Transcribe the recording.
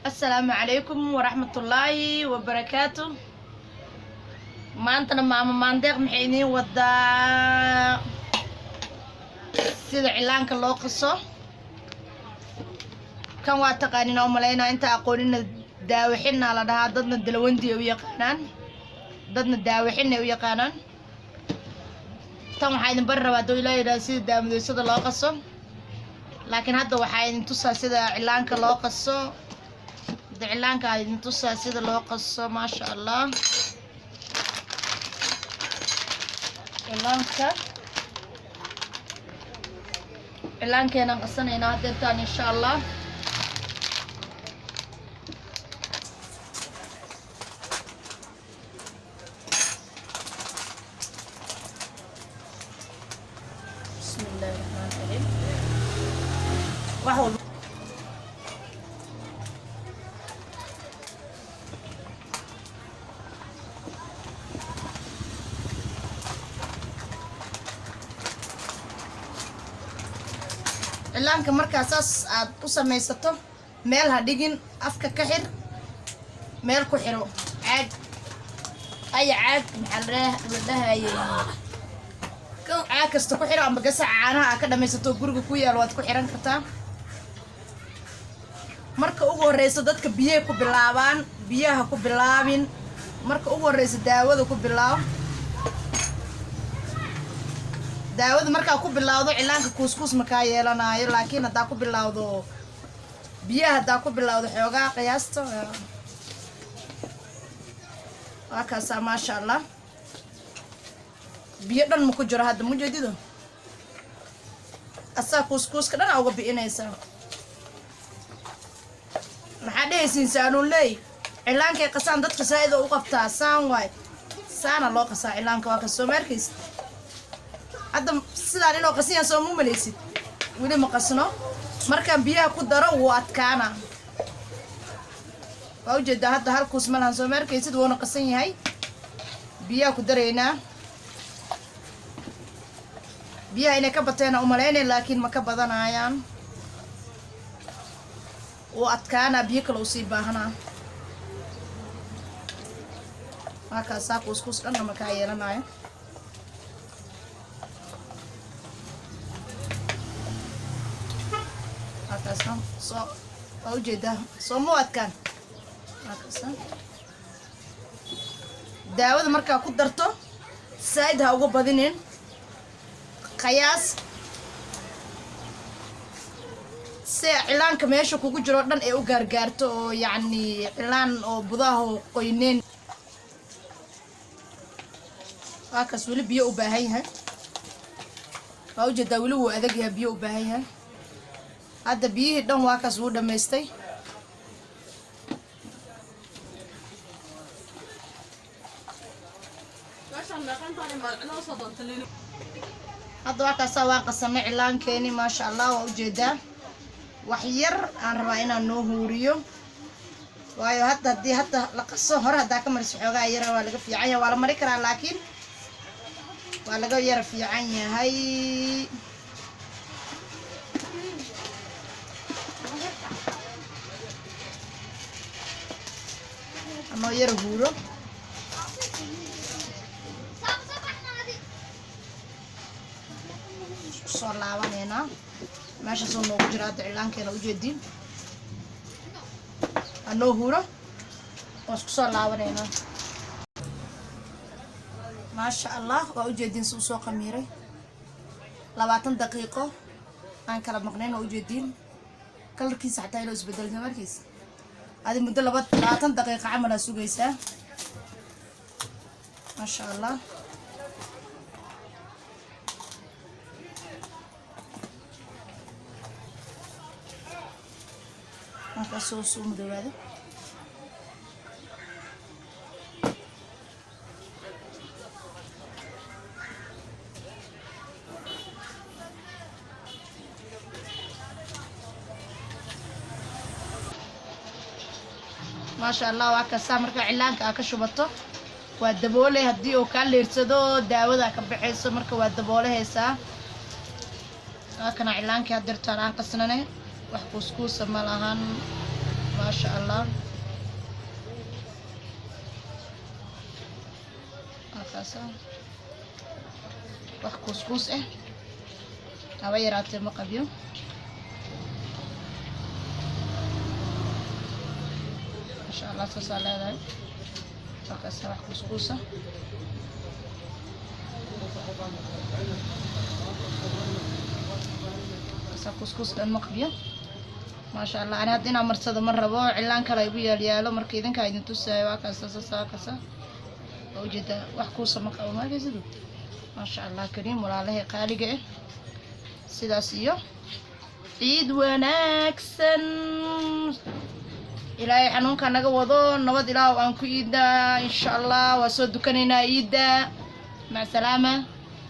السلام عليكم ورحمة الله وبركاته. ما أنتنا ما ندق محيني ودا سيد علانك الله قصة كان واتقانين أو ملاينا أنت أقولين داوحين على ده ضدنا الدلوندي ويقانان ضدنا الداوحين ويقانان تم حين برا بعدو إلى سيد دام سيد الله قصة لكن هذا وحين تصل سيد علانك الله قصة دعلانك عايزين تصل سيد الله قصة ما شاء الله علانك أنا قصنا هنا هدرتان إن شاء الله. بسم الله الرحمن الرحيم. واحد cilaanka marka asaas aad u samaysato meel ha dhigin afka ka xir meel ku xiro caag ay caag maxaa la dhahaye caag kasta ku xiro ama gasac caanaha aad ka dhamaysato guriga ku yaal waad ku xiran kartaa. marka ugu horeyso dadka biyaha ku bilaabaan biyaha ku bilaabin marka ugu horeyso daawada ku bilaab daawada markaa ku bilawdo cilaanka kuuskuus ma ka yeelanayo laakiin hadaa ku bilawdo biyaha hadaa ku bilawdo xoogaa qiyaasta waa kaasa maasha allah biyo dhan ma ku jiro hadda mujeedido asaa kuuskuuska dhan uga bi'inaysaa maxaa dhehaysiin saanuun leey cilaankay qasaan dadka saa'id u qabtaa saan waay saana loo qasaa cilaanka waa ka soo markaysa hadda sidaan inoo qasiyan soo mu malaysid weli ma qasno markaan biyaha ku daro wuu adkaana waa ujeedaa hadda halkuus malahan soo markaysid wuuna qasan yahay biyaha ku daraynaa biyaha inay ka bateena umalaynay laakiin ma ka badanayaan wuu adkaanaa biyo kale usii baahanaa waa kaasaa kuuskuus dhanna ma kaa yeelanayo soo waa ujeedaa soo mu adkaan daawada markaa ku darto saa'id ha uga badinin qiyaas si cilaanka meesha kugu jiro dhan ee u gaargaarto oo yacni cilaan oo budaha qoyneen waa kaas weli biyo u baahan yahay waa ujeedaa weli wuu adag yahay biyo u baahan yahay hadda biyihii dhan waa kaas wuu dhammaystay hadda waa kaasaa waan qasanay cilaankeeni maasha allah waa ujeedaa wax yar aan rabaa inaan noo huuriyo waayo hadda haddii hadda la qaso hore haddaa ka mariso xoogaa yara waa laga fiican yahay waa la mari karaa laakiin waa laga yara fiican yahay anoo yara huuro isku soo laabaneynaa meeshaasoo noogu jira hadda cilaankeena ujeediin anoo huuro waan isku soo laabaneynaa maasha allah waa ujeediin si usoo qamiiray 20 daqiiqo aan kala maqnayn waa ujeediin kalarkiisa xataa inuu isbedelka markiisa هذه مدة 20 دقيقة عملها سويسة ما شاء الله هذا صوص مدوّد ما شاء الله وكاسا marka cilaanka ka shubato waa daboolay hadii uu ka leersado daawada ka bixayso marka waa daboolahaysa kana cilaanka dirtaan aan qasnanay wax kuuskuus ma lahan ما شاء الله هكذا wax couscous ah haba yaraatee ma qabiyo ما شاء الله saasaa leedahay halkaas wax couscous ah couscous dhan ma qabiyo ما شاء الله أنا هدينا مرصد مرة بو علان كلا يبي يالو مركي إذن كايدن تسا وكذا كذا وجد وحكوسة مقاومة ما بيزيدوا ما شاء الله كريم ولا له قالقة سداسية عيد وناكسن إلهي حنون كان نقوضون نود إله وأنكو إيدا إن شاء الله وسود كننا إيدا مع السلامة.